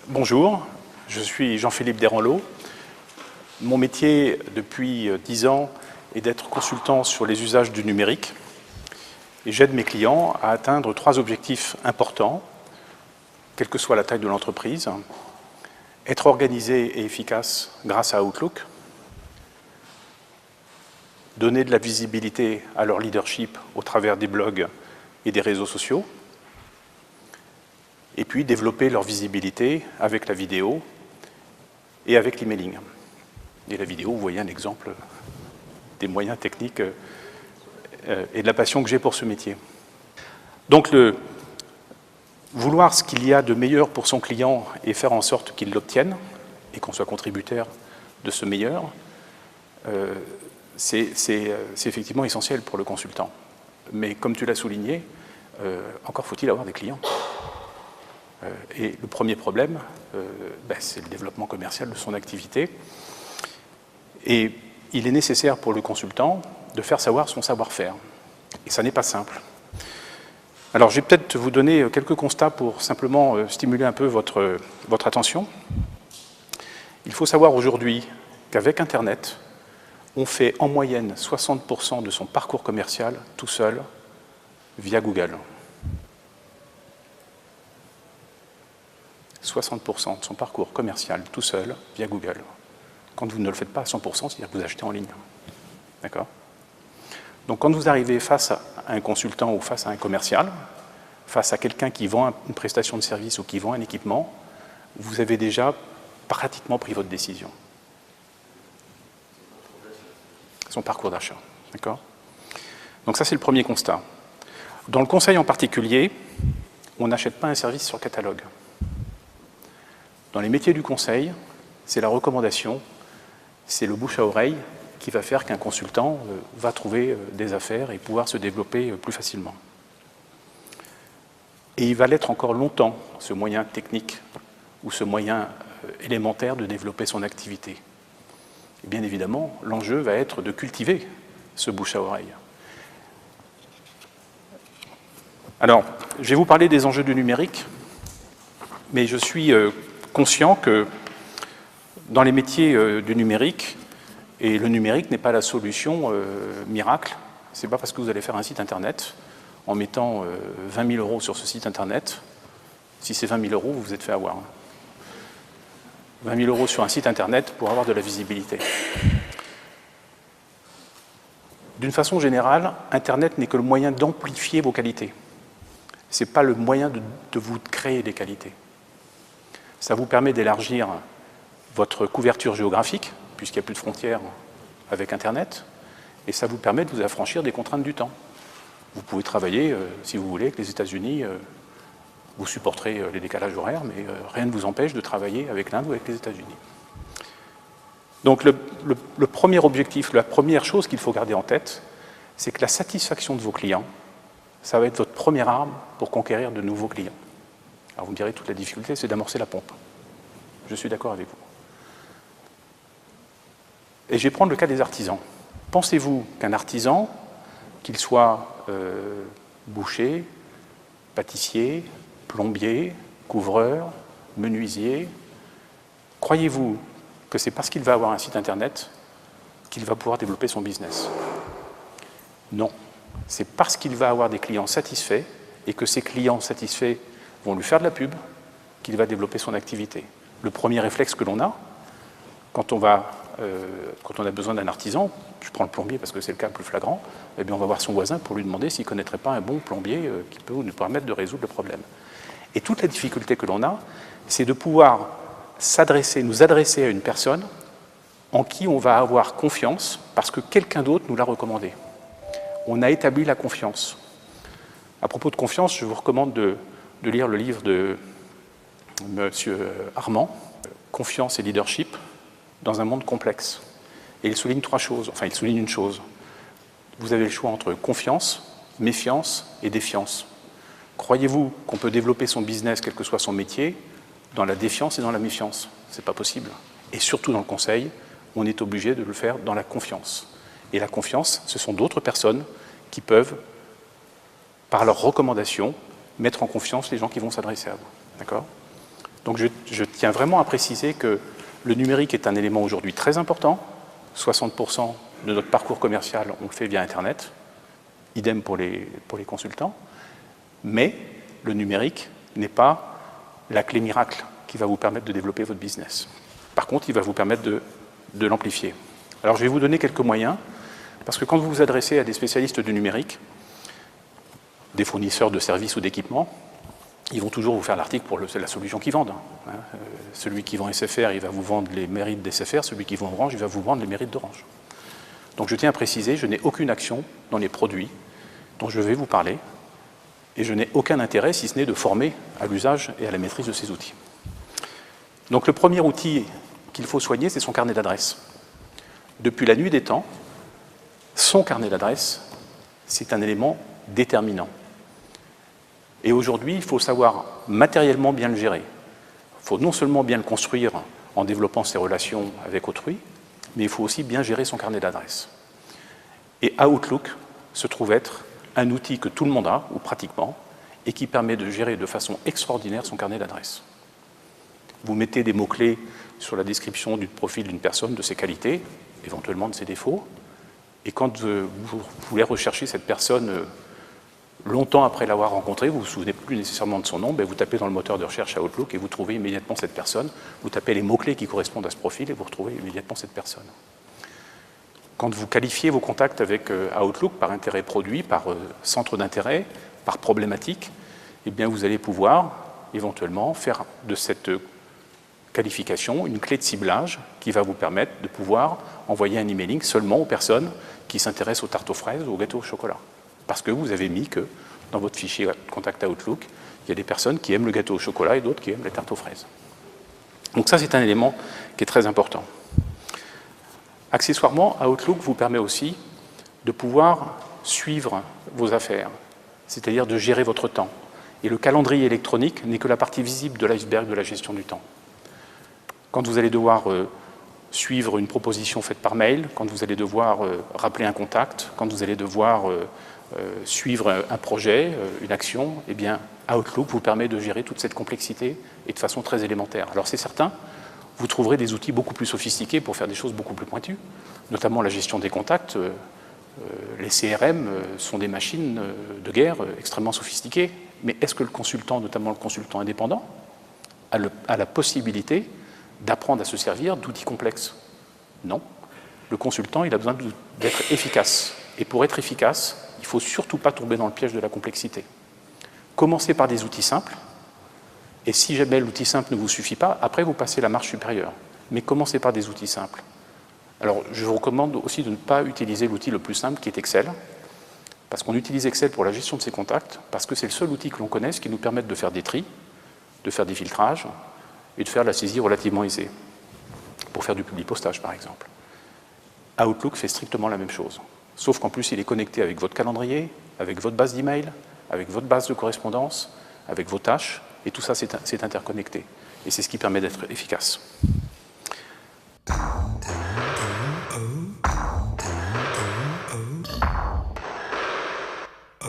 Bonjour, je suis Jean-Philippe Desranleau. Mon métier depuis 10 ans est d'être consultant sur les usages du numérique et j'aide mes clients à atteindre 3 objectifs importants, quelle que soit la taille de l'entreprise: être organisé et efficace grâce à Outlook, donner de la visibilité à leur leadership au travers des blogs et des réseaux sociaux, et puis développer leur visibilité avec la vidéo et avec l'emailing. Et la vidéo, vous voyez un exemple des moyens techniques et de la passion que j'ai pour ce métier. Donc, vouloir ce qu'il y a de meilleur pour son client et faire en sorte qu'il l'obtienne, et qu'on soit contributeur de ce meilleur, c'est effectivement essentiel pour le consultant. Mais comme tu l'as souligné, encore faut-il avoir des clients. Et le premier problème, c'est le développement commercial de son activité. Et il est nécessaire pour le consultant de faire savoir son savoir-faire. Et ça n'est pas simple. Alors, je vais peut-être vous donner quelques constats pour simplement stimuler un peu votre attention. Il faut savoir aujourd'hui qu'avec Internet, on fait en moyenne 60% de son parcours commercial tout seul via Google. 60% de son parcours commercial tout seul via Google. Quand vous ne le faites pas à 100%, c'est-à-dire que vous achetez en ligne. D'accord ? Donc quand vous arrivez face à un consultant ou face à un commercial, face à quelqu'un qui vend une prestation de service ou qui vend un équipement, vous avez déjà pratiquement pris votre décision. Son parcours d'achat. D'accord ? Donc ça, c'est le premier constat. Dans le conseil en particulier, on n'achète pas un service sur catalogue. Dans les métiers du conseil, c'est la recommandation, c'est le bouche à oreille qui va faire qu'un consultant va trouver des affaires et pouvoir se développer plus facilement. Et il va l'être encore longtemps, ce moyen technique ou ce moyen élémentaire de développer son activité. Et bien évidemment, l'enjeu va être de cultiver ce bouche à oreille. Alors, je vais vous parler des enjeux du numérique, mais je suis conscient que dans les métiers du numérique, et le numérique n'est pas la solution miracle, c'est pas parce que vous allez faire un site internet en mettant 20 000 € sur ce site internet, si c'est 20 000 €, vous vous êtes fait avoir. 20 000 € sur un site internet pour avoir de la visibilité. D'une façon générale, Internet n'est que le moyen d'amplifier vos qualités. Ce n'est pas le moyen de vous créer des qualités. Ça vous permet d'élargir votre couverture géographique, puisqu'il n'y a plus de frontières avec Internet, et ça vous permet de vous affranchir des contraintes du temps. Vous pouvez travailler, si vous voulez, avec les États-Unis, vous supporterez les décalages horaires, mais rien ne vous empêche de travailler avec l'Inde ou avec les États-Unis. Donc le premier objectif, la première chose qu'il faut garder en tête, c'est que la satisfaction de vos clients, ça va être votre première arme pour conquérir de nouveaux clients. Alors vous me direz, toute la difficulté, c'est d'amorcer la pompe. Je suis d'accord avec vous. Et je vais prendre le cas des artisans. Pensez-vous qu'un artisan, qu'il soit boucher, pâtissier, plombier, couvreur, menuisier, croyez-vous que c'est parce qu'il va avoir un site internet qu'il va pouvoir développer son business? Non. C'est parce qu'il va avoir des clients satisfaits et que ces clients satisfaits vont lui faire de la pub qu'il va développer son activité. Le premier réflexe que l'on a, quand on a besoin d'un artisan, je prends le plombier parce que c'est le cas le plus flagrant, eh bien on va voir son voisin pour lui demander s'il ne connaîtrait pas un bon plombier qui peut nous permettre de résoudre le problème. Et toute la difficulté que l'on a, c'est de pouvoir nous adresser à une personne en qui on va avoir confiance parce que quelqu'un d'autre nous l'a recommandé. On a établi la confiance. À propos de confiance, je vous recommande de lire le livre de M. Armand, « Confiance et leadership dans un monde complexe ». Et il souligne 3 choses, enfin il souligne une chose. Vous avez le choix entre confiance, méfiance et défiance. Croyez-vous qu'on peut développer son business, quel que soit son métier, dans la défiance et dans la méfiance? Ce n'est pas possible. Et surtout dans le conseil, on est obligé de le faire dans la confiance. Et la confiance, ce sont d'autres personnes qui peuvent, par leurs recommandations, mettre en confiance les gens qui vont s'adresser à vous. D'accord ? Donc je tiens vraiment à préciser que le numérique est un élément aujourd'hui très important. 60% de notre parcours commercial, on le fait via Internet. Idem pour les consultants. Mais le numérique n'est pas la clé miracle qui va vous permettre de développer votre business. Par contre, il va vous permettre de l'amplifier. Alors je vais vous donner quelques moyens, parce que quand vous vous adressez à des spécialistes du numérique, des fournisseurs de services ou d'équipements, ils vont toujours vous faire l'article pour la solution qu'ils vendent. Celui qui vend SFR, il va vous vendre les mérites d'SFR, celui qui vend Orange, il va vous vendre les mérites d'Orange. Donc je tiens à préciser, je n'ai aucune action dans les produits dont je vais vous parler, et je n'ai aucun intérêt, si ce n'est de former à l'usage et à la maîtrise de ces outils. Donc le premier outil qu'il faut soigner, c'est son carnet d'adresses. Depuis la nuit des temps, son carnet d'adresses, c'est un élément déterminant. Et aujourd'hui, il faut savoir matériellement bien le gérer. Il faut non seulement bien le construire en développant ses relations avec autrui, mais il faut aussi bien gérer son carnet d'adresses. Et Outlook se trouve être un outil que tout le monde a, ou pratiquement, et qui permet de gérer de façon extraordinaire son carnet d'adresses. Vous mettez des mots-clés sur la description du profil d'une personne, de ses qualités, éventuellement de ses défauts, et quand vous voulez rechercher cette personne longtemps après l'avoir rencontrée, vous ne vous souvenez plus nécessairement de son nom, vous tapez dans le moteur de recherche à Outlook et vous trouvez immédiatement cette personne, vous tapez les mots-clés qui correspondent à ce profil et vous retrouvez immédiatement cette personne. Quand vous qualifiez vos contacts avec Outlook par intérêt produit, par centre d'intérêt, par problématique, eh bien vous allez pouvoir éventuellement faire de cette qualification une clé de ciblage qui va vous permettre de pouvoir envoyer un emailing seulement aux personnes qui s'intéressent aux tartes aux fraises ou aux gâteaux au chocolat. Parce que vous avez mis que dans votre fichier contact Outlook, il y a des personnes qui aiment le gâteau au chocolat et d'autres qui aiment les tartes aux fraises. Donc ça, c'est un élément qui est très important. Accessoirement, Outlook vous permet aussi de pouvoir suivre vos affaires, c'est-à-dire de gérer votre temps. Et le calendrier électronique n'est que la partie visible de l'iceberg de la gestion du temps. Quand vous allez devoir suivre une proposition faite par mail, quand vous allez devoir rappeler un contact, quand vous allez devoir suivre un projet, une action, eh bien, Outlook vous permet de gérer toute cette complexité et de façon très élémentaire. Alors c'est certain, vous trouverez des outils beaucoup plus sophistiqués pour faire des choses beaucoup plus pointues, notamment la gestion des contacts. Les CRM sont des machines de guerre extrêmement sophistiquées, mais est-ce que le consultant, notamment le consultant indépendant, a la possibilité d'apprendre à se servir d'outils complexes? Non. Le consultant, il a besoin d'être efficace. Et pour être efficace, il ne faut surtout pas tomber dans le piège de la complexité. Commencez par des outils simples, et si jamais l'outil simple ne vous suffit pas, après vous passez la marche supérieure. Mais commencez par des outils simples. Alors, je vous recommande aussi de ne pas utiliser l'outil le plus simple, qui est Excel, parce qu'on utilise Excel pour la gestion de ses contacts, parce que c'est le seul outil que l'on connaisse qui nous permette de faire des tris, de faire des filtrages, et de faire la saisie relativement aisée, pour faire du publipostage par exemple. Outlook fait strictement la même chose, sauf qu'en plus il est connecté avec votre calendrier, avec votre base d'email, avec votre base de correspondance, avec vos tâches, et tout ça c'est interconnecté. Et c'est ce qui permet d'être efficace. Oh.